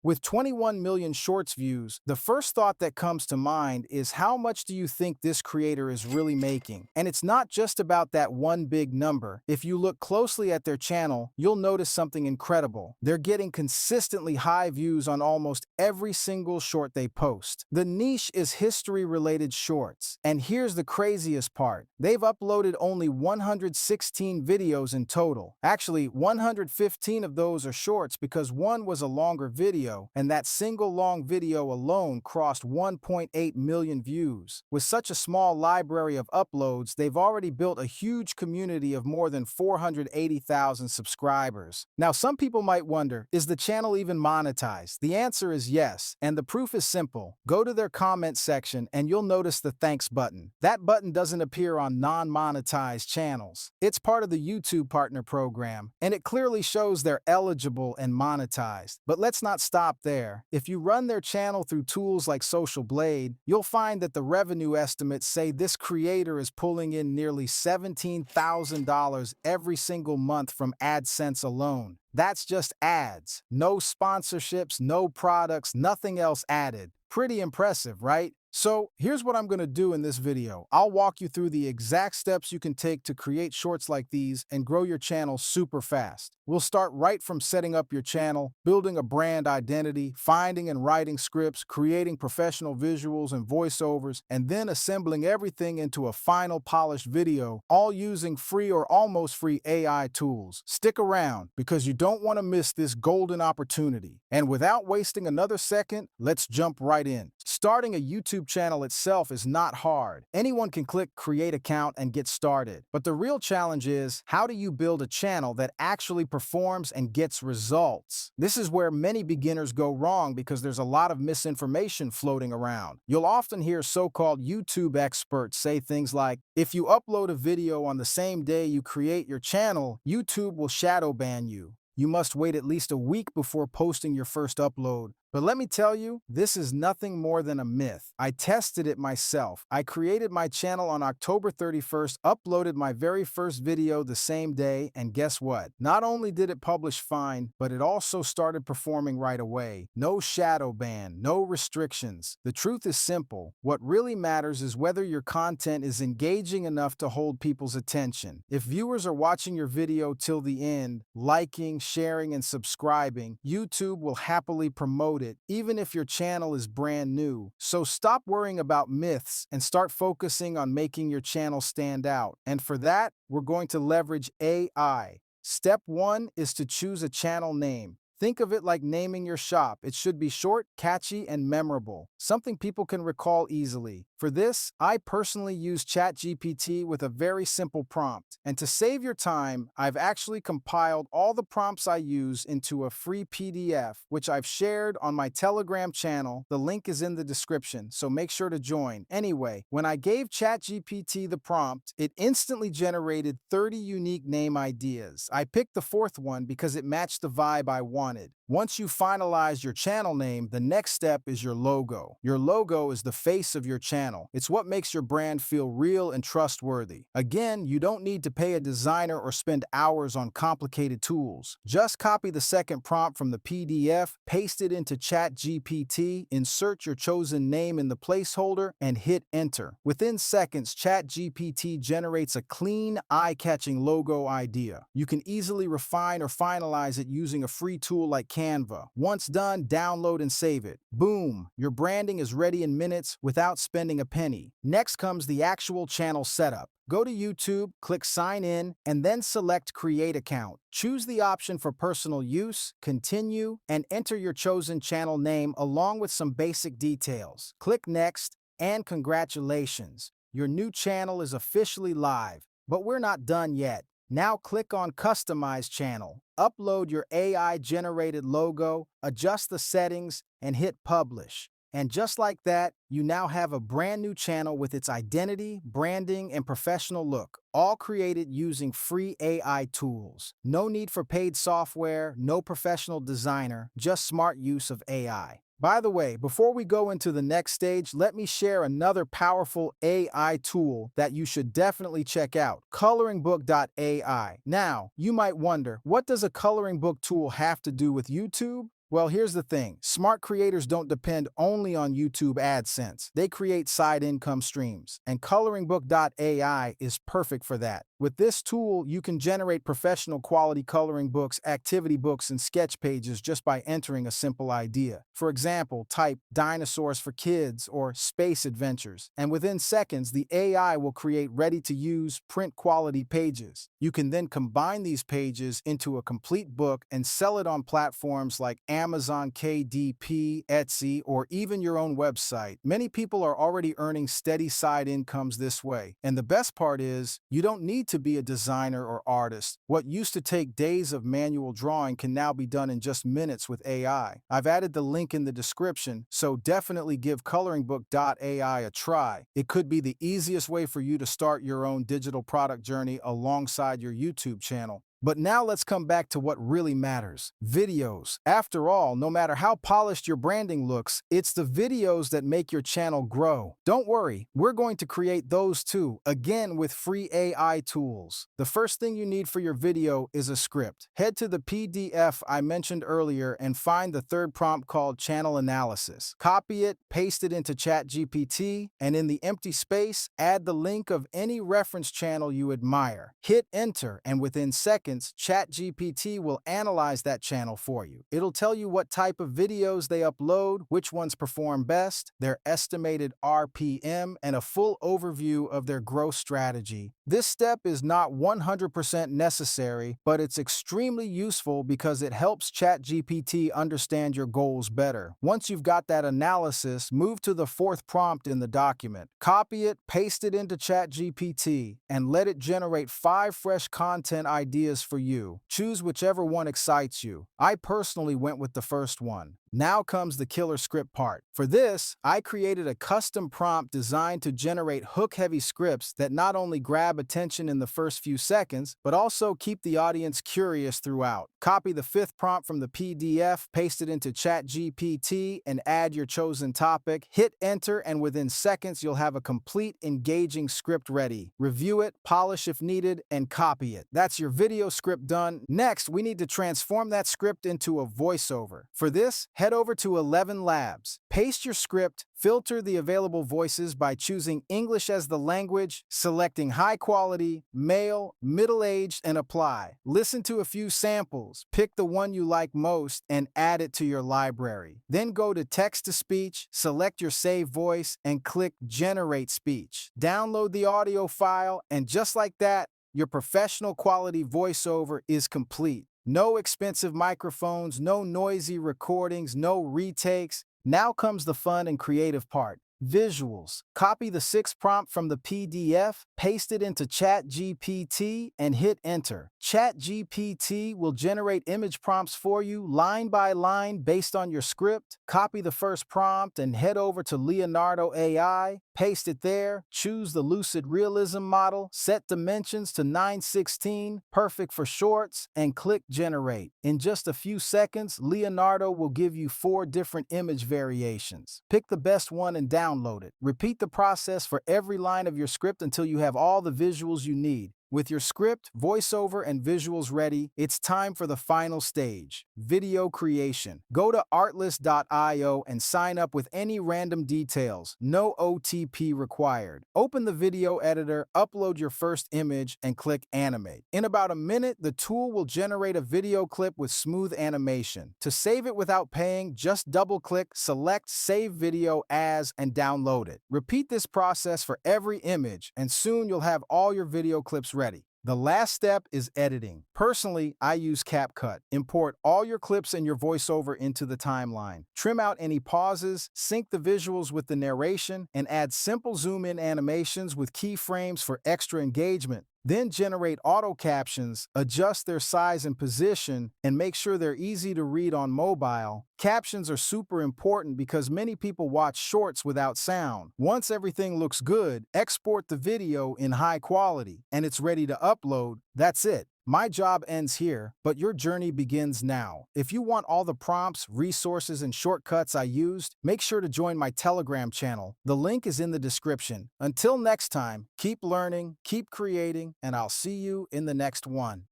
With 21 million Shorts views, the first thought that comes to mind is how much do you think this creator is really making? And it's not just about that one big number. If you look closely at their channel, you'll notice something incredible. They're getting consistently high views on almost every single short they post. The niche is history-related shorts. And here's the craziest part. They've uploaded only 116 videos in total. Actually, 115 of those are shorts because one was a longer video, and that single long video alone crossed 1.8 million views. With such a small library of uploads, they've already built a huge community of more than 480,000 subscribers. Now, some people might wonder, is the channel even monetized? The answer is yes, and the proof is simple. Go to their comment section and you'll notice the thanks button. That button doesn't appear on non-monetized channels. It's part of the YouTube Partner Program, and it clearly shows they're eligible and monetized. But let's not stop there. If you run their channel through tools like Social Blade, you'll find that the revenue estimates say this creator is pulling in nearly $17,000 every single month from AdSense alone. That's just ads. No sponsorships, no products, nothing else added. Pretty impressive, right? So here's what I'm going to do in this video. I'll walk you through the exact steps you can take to create shorts like these and grow your channel super fast. We'll start right from setting up your channel, building a brand identity, finding and writing scripts, creating professional visuals and voiceovers, and then assembling everything into a final polished video, all using free or almost free AI tools. Stick around because you don't want to miss this golden opportunity. And without wasting another second, let's jump right in. Starting a YouTube channel itself is not hard. Anyone can click Create Account and get started. But the real challenge is, how do you build a channel that actually performs and gets results? This is where many beginners go wrong because there's a lot of misinformation floating around. You'll often hear so-called YouTube experts say things like, if you upload a video on the same day you create your channel, YouTube will shadow ban you. You must wait at least a week before posting your first upload. But let me tell you, this is nothing more than a myth. I tested it myself. I created my channel on October 31st, uploaded my very first video the same day, and guess what? Not only did it publish fine, but it also started performing right away. No shadow ban, no restrictions. The truth is simple. What really matters is whether your content is engaging enough to hold people's attention. If viewers are watching your video till the end, liking, sharing, and subscribing, YouTube will happily promote it, even if your channel is brand new. So stop worrying about myths and start focusing on making your channel stand out. And for that, we're going to leverage AI. Step 1 is to choose a channel name. Think of it like naming your shop. It should be short, catchy, and memorable, something people can recall easily. For this, I personally use ChatGPT with a very simple prompt. And to save your time, I've actually compiled all the prompts I use into a free PDF, which I've shared on my Telegram channel. The link is in the description, so make sure to join. Anyway, when I gave ChatGPT the prompt, it instantly generated 30 unique name ideas. I picked the fourth one because it matched the vibe I wanted. Once you finalize your channel name, the next step is your logo. Your logo is the face of your channel. It's what makes your brand feel real and trustworthy. Again, you don't need to pay a designer or spend hours on complicated tools. Just copy the second prompt from the PDF, paste it into ChatGPT, insert your chosen name in the placeholder, and hit enter. Within seconds, ChatGPT generates a clean, eye-catching logo idea. You can easily refine or finalize it using a free tool like Canva. Once done, download and save it. Boom! Your branding is ready in minutes without spending a penny. Next comes the actual channel setup. Go to YouTube, click Sign In, and then select Create Account. Choose the option for personal use, continue, and enter your chosen channel name along with some basic details. Click Next, and congratulations! Your new channel is officially live. But we're not done yet. Now click on Customize Channel. Upload your AI-generated logo, adjust the settings, and hit Publish. And just like that, you now have a brand new channel with its identity, branding, and professional look, all created using free AI tools. No need for paid software, no professional designer, just smart use of AI. By the way, before we go into the next stage, let me share another powerful AI tool that you should definitely check out, coloringbook.ai. Now, you might wonder, what does a coloring book tool have to do with YouTube? Well, here's the thing. Smart creators don't depend only on YouTube AdSense. They create side income streams, and coloringbook.ai is perfect for that. With this tool, you can generate professional quality coloring books, activity books, and sketch pages just by entering a simple idea. For example, type dinosaurs for kids or space adventures, and within seconds, the AI will create ready-to-use print quality pages. You can then combine these pages into a complete book and sell it on platforms like Amazon KDP, Etsy, or even your own website. Many people are already earning steady side incomes this way. And the best part is, you don't need to be a designer or artist. What used to take days of manual drawing can now be done in just minutes with AI. I've added the link in the description, so definitely give coloringbook.ai a try. It could be the easiest way for you to start your own digital product journey alongside your YouTube channel. But now let's come back to what really matters: videos. After all, no matter how polished your branding looks, it's the videos that make your channel grow. Don't worry, we're going to create those too, again with free AI tools. The first thing you need for your video is a script. Head to the PDF I mentioned earlier and find the third prompt called Channel Analysis. Copy it, paste it into ChatGPT, and in the empty space, add the link of any reference channel you admire. Hit enter, and within seconds, ChatGPT will analyze that channel for you. It'll tell you what type of videos they upload, which ones perform best, their estimated RPM, and a full overview of their growth strategy. This step is not 100% necessary, but it's extremely useful because it helps ChatGPT understand your goals better. Once you've got that analysis, move to the fourth prompt in the document. Copy it, paste it into ChatGPT, and let it generate 5 fresh content ideas for you. Choose whichever one excites you. I personally went with the first one. Now comes the killer script part. For this, I created a custom prompt designed to generate hook-heavy scripts that not only grab attention in the first few seconds, but also keep the audience curious throughout. Copy the fifth prompt from the PDF, paste it into ChatGPT, and add your chosen topic. Hit enter, and within seconds, you'll have a complete, engaging script ready. Review it, polish if needed, and copy it. That's your video script done. Next, we need to transform that script into a voiceover. For this, head over to 11 Labs. Paste your script, filter the available voices by choosing English as the language, selecting high quality, male, middle-aged, and apply. Listen to a few samples, pick the one you like most, and add it to your library. Then go to text-to-speech, select your saved voice, and click Generate Speech. Download the audio file, and just like that, your professional quality voiceover is complete. No expensive microphones, no noisy recordings, no retakes. Now comes the fun and creative part. Visuals. Copy the sixth prompt from the PDF, paste it into ChatGPT, and hit enter. ChatGPT will generate image prompts for you line by line based on your script. Copy the first prompt and head over to Leonardo AI, paste it there, choose the Lucid Realism model, set dimensions to 916, perfect for shorts, and click Generate. In just a few seconds, Leonardo will give you 4 different image variations. Pick the best one and download it. Repeat the process for every line of your script until you have all the visuals you need. With your script, voiceover, and visuals ready, it's time for the final stage: video creation. Go to artlist.io and sign up with any random details. No OTP required. Open the video editor, upload your first image, and click Animate. In about a minute, the tool will generate a video clip with smooth animation. To save it without paying, just double-click, select Save Video As, and download it. Repeat this process for every image, and soon you'll have all your video clips ready. The last step is editing. Personally, I use CapCut. Import all your clips and your voiceover into the timeline. Trim out any pauses, sync the visuals with the narration, and add simple zoom-in animations with keyframes for extra engagement. Then generate auto captions, adjust their size and position, and make sure they're easy to read on mobile. Captions are super important because many people watch shorts without sound. Once everything looks good, export the video in high quality, and it's ready to upload. That's it. My job ends here, but your journey begins now. If you want all the prompts, resources, and shortcuts I used, make sure to join my Telegram channel. The link is in the description. Until next time, keep learning, keep creating, and I'll see you in the next one.